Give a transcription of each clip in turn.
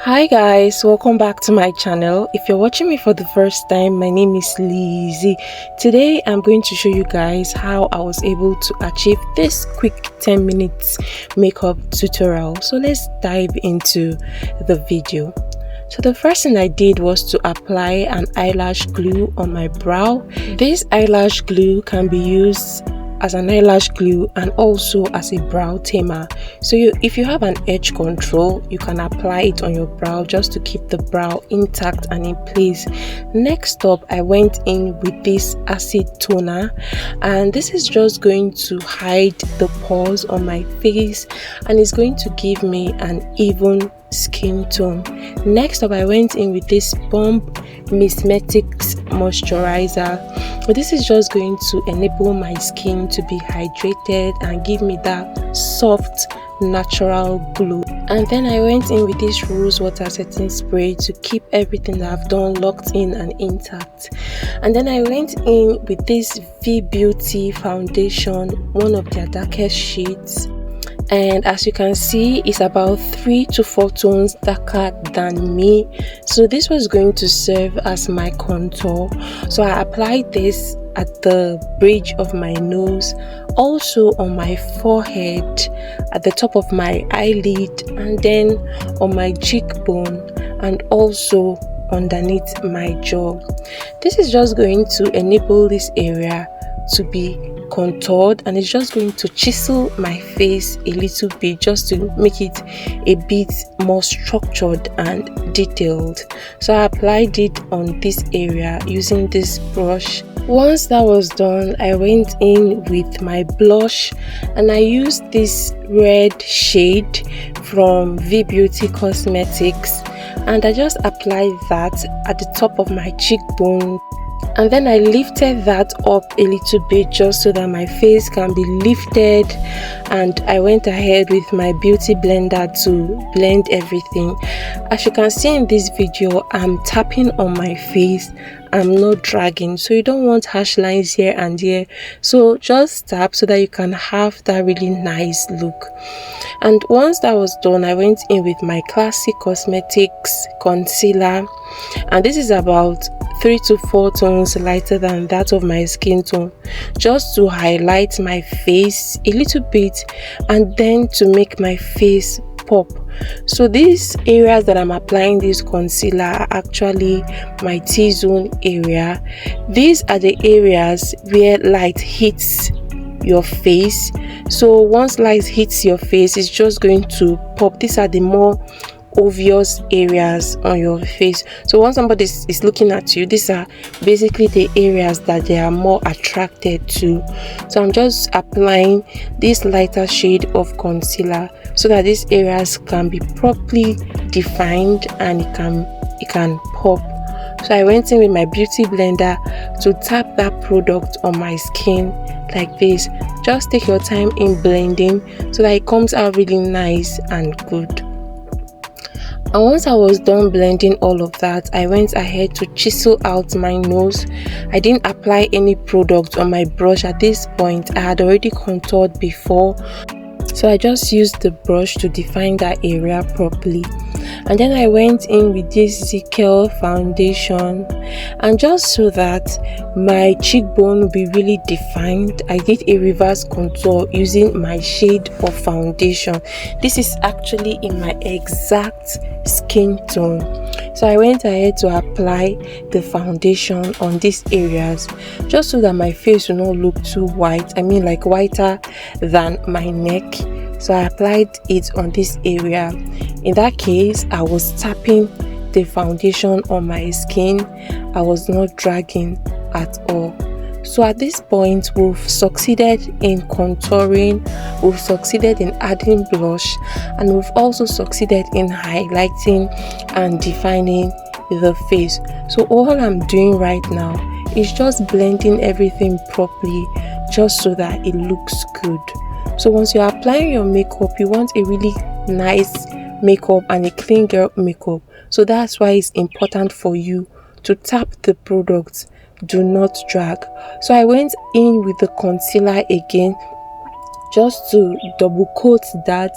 Hi guys, welcome back to my channel. If you're watching me for the first time, my name is Lizzie. Today I'm going to show you guys how I was able to achieve this quick 10 minutes makeup tutorial. So let's dive into the video. So the first thing I did was to apply an eyelash glue on my brow. This eyelash glue can be used as an eyelash glue and also as a brow tamer. So if you have an edge control, you can apply it on your brow just to keep the brow intact and in place. Next up, I went in with this acid toner, and this is just going to hide the pores on my face and it's going to give me an even skin tone. Next up, I went in with this Bump Mismetics moisturizer. This is just going to enable my skin to be hydrated and give me that soft natural glow. And then I went in with this rose water setting spray to keep everything that I've done locked in and intact. And then I went in with this V Beauty foundation, one of their darkest shades, and as you can see, it's about 3 to 4 tones darker than me. So this was going to serve as my contour. So I applied this at the bridge of my nose, also on my forehead, at the top of my eyelid, and then on my cheekbone, and also underneath my jaw. This is just going to enable this area to be contoured, and it's just going to chisel my face a little bit just to make it a bit more structured and detailed. So I applied it on this area using this brush. Once that was done, I went in with my blush and I used this red shade from V Beauty Cosmetics, and I just applied that at the top of my cheekbone. And then I lifted that up a little bit just so that my face can be lifted, and I went ahead with my beauty blender to blend everything. As you can see in this video, I'm tapping on my face, I'm not dragging, so you don't want harsh lines here and there, so just tap so that you can have that really nice look. And once that was done, I went in with my Classic Cosmetics concealer, and this is about 3 to 4 tones lighter than that of my skin tone, just to highlight my face a little bit and then to make my face pop. So these areas that I'm applying this concealer are actually my T-zone area. These are the areas where light hits your face. So once light hits your face, it's just going to pop. These are the more obvious areas on your face. So once somebody is looking at you, these are basically the areas that they are more attracted to. So I'm just applying this lighter shade of concealer so that these areas can be properly defined and it can pop. So I went in with my beauty blender to tap that product on my skin like this. Just take your time in blending so that it comes out really nice and good. And once I was done blending all of that, I went ahead to chisel out my nose. I didn't apply any product on my brush at this point. I had already contoured before, so I just used the brush to define that area properly. And then I went in with this Zekel foundation, and just so that my cheekbone will be really defined, I did a reverse contour using my shade of foundation. This is actually in my exact skin tone. So I went ahead to apply the foundation on these areas just so that my face will not look too white, I mean like whiter than my neck. So I applied it on this area. In that case, I was tapping the foundation on my skin. I was not dragging at all. So at this point, we've succeeded in contouring, we've succeeded in adding blush, and we've also succeeded in highlighting and defining the face. So all I'm doing right now is just blending everything properly just so that it looks good. So once you're applying your makeup, you want a really nice makeup and a clean girl makeup. So that's why it's important for you to tap the product, do not drag. So I went in with the concealer again just to double coat that,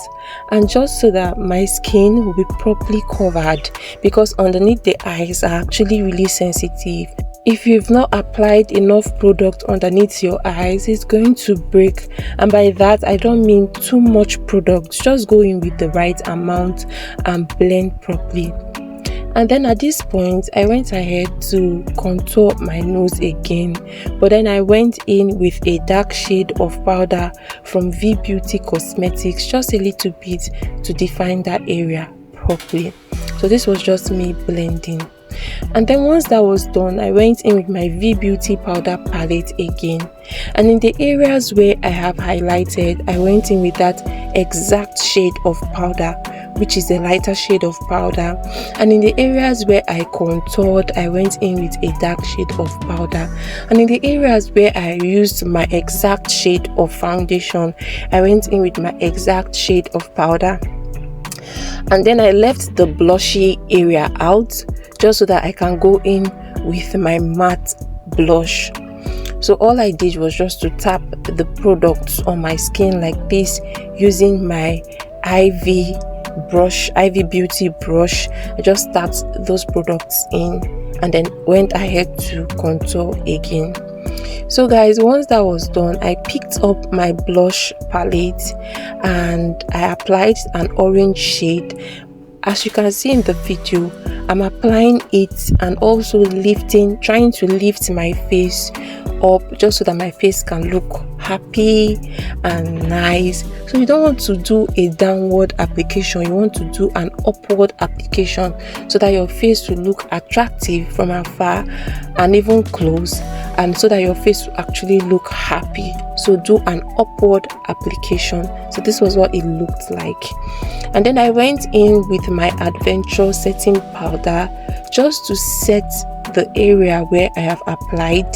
and just so that my skin will be properly covered, because underneath the eyes are actually really sensitive. If you've not applied enough product underneath your eyes, it's going to break. And by that, I don't mean too much product. Just go in with the right amount and blend properly. And then at this point, I went ahead to contour my nose again, but then I went in with a dark shade of powder from V Beauty Cosmetics, just a little bit to define that area properly. So this was just me blending. And then once that was done, I went in with my V Beauty powder palette again, and in the areas where I have highlighted, I went in with that exact shade of powder, which is the lighter shade of powder. And in the areas where I contoured, I went in with a dark shade of powder. And in the areas where I used my exact shade of foundation, I went in with my exact shade of powder. And then I left the blushy area out, just so that I can go in with my matte blush. So all I did was just to tap the products on my skin like this using my Ivy Beauty brush. I just tapped those products in and then went ahead to contour again. So guys, once that was done, I picked up my blush palette and I applied an orange shade. As you can see in the video, I'm applying it and also trying to lift my face up, just so that my face can look happy and nice. So you don't want to do a downward application, you want to do an upward application, so that your face will look attractive from afar and even close, and so that your face will actually look happy. So do an upward application. So this was what it looked like. And then I went in with my Adventure setting powder just to set the area where I have applied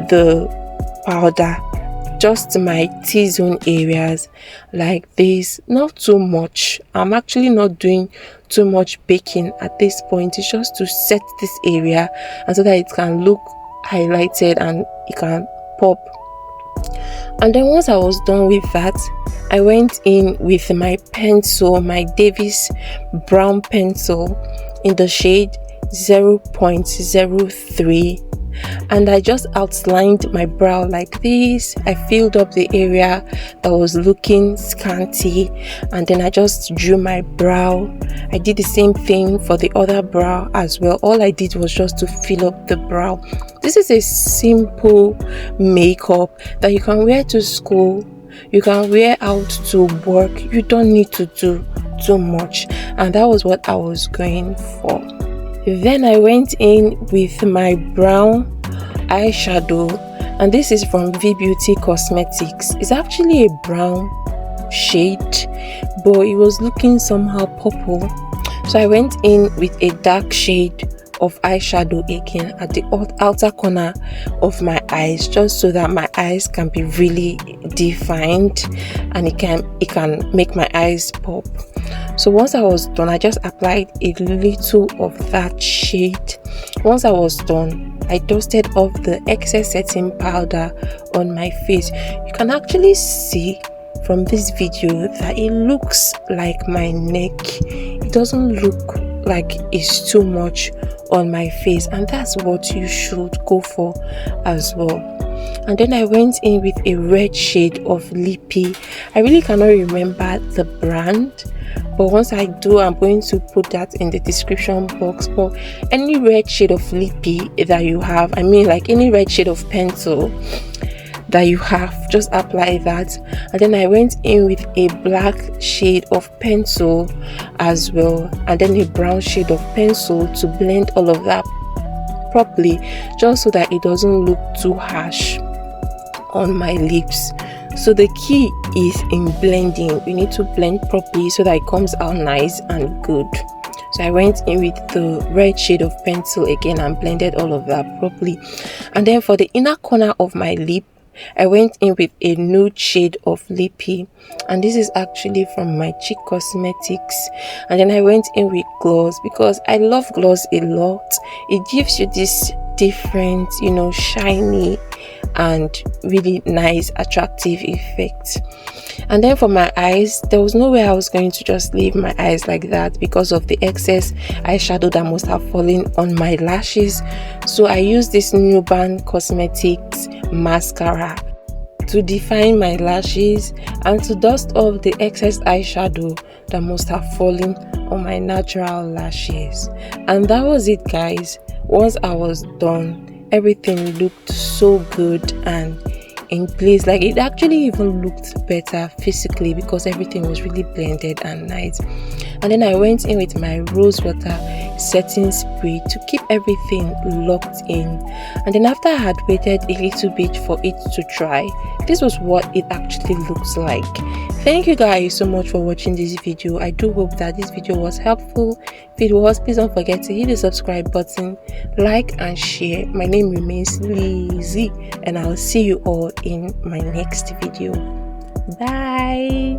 the powder, just my T-zone areas like this. Not too much. I'm actually not doing too much baking at this point. It's just to set this area and so that it can look highlighted and it can pop. And then once I was done with that, I went in with my pencil, my Davis brown pencil in the shade 0.03, and I just outlined my brow like this. I filled up the area that was looking scanty, and then I just drew my brow. I did the same thing for the other brow as well. All I did was just to fill up the brow. This is a simple makeup that you can wear to school, you can wear out to work. You don't need to do too much, and that was what I was going for. Then I went in with my brown eyeshadow, and this is from V Beauty Cosmetics. It's actually a brown shade, but it was looking somehow purple, so I went in with a dark shade of eyeshadow again at the outer corner of my eyes, just so that my eyes can be really defined and it can make my eyes pop. So once I was done, I just applied a little of that shade. Once I was done, I dusted off the excess setting powder on my face. You can actually see from this video that it looks like my neck. It doesn't look like it's too much on my face, and that's what you should go for as well. And then I went in with a red shade of Lippy. I really cannot remember the brand, but once I do, I'm going to put that in the description box. But any red shade of Lippy that you have, I mean like any red shade of pencil that you have, just apply that. And then I went in with a black shade of pencil as well, and then a brown shade of pencil to blend all of that properly, just so that it doesn't look too harsh on my lips. So the key is in blending. We need to blend properly so that it comes out nice and good. So I went in with the red shade of pencil again and blended all of that properly. And then for the inner corner of my lip, I went in with a nude shade of Lippy, and this is actually from my Cheek Cosmetics. And then I went in with gloss because I love gloss a lot. It gives you this different, shiny and really nice attractive effect. And then for my eyes, there was no way I was going to just leave my eyes like that because of the excess eyeshadow that must have fallen on my lashes. So I used this Nuban Cosmetics mascara to define my lashes and to dust off the excess eyeshadow that must have fallen on my natural lashes. And that was it, guys. Once I was done, everything looked so good and in place. Like, it actually even looked better physically because everything was really blended and nice. And then I went in with my rose water setting spray to keep everything locked in. And then after I had waited a little bit for it to dry, this was what it actually looks like. Thank you guys so much for watching this video. I do hope that this video was helpful. If it was, please don't forget to hit the subscribe button, like and share. My name remains Lizzie, and I'll see you all in my next video. Bye.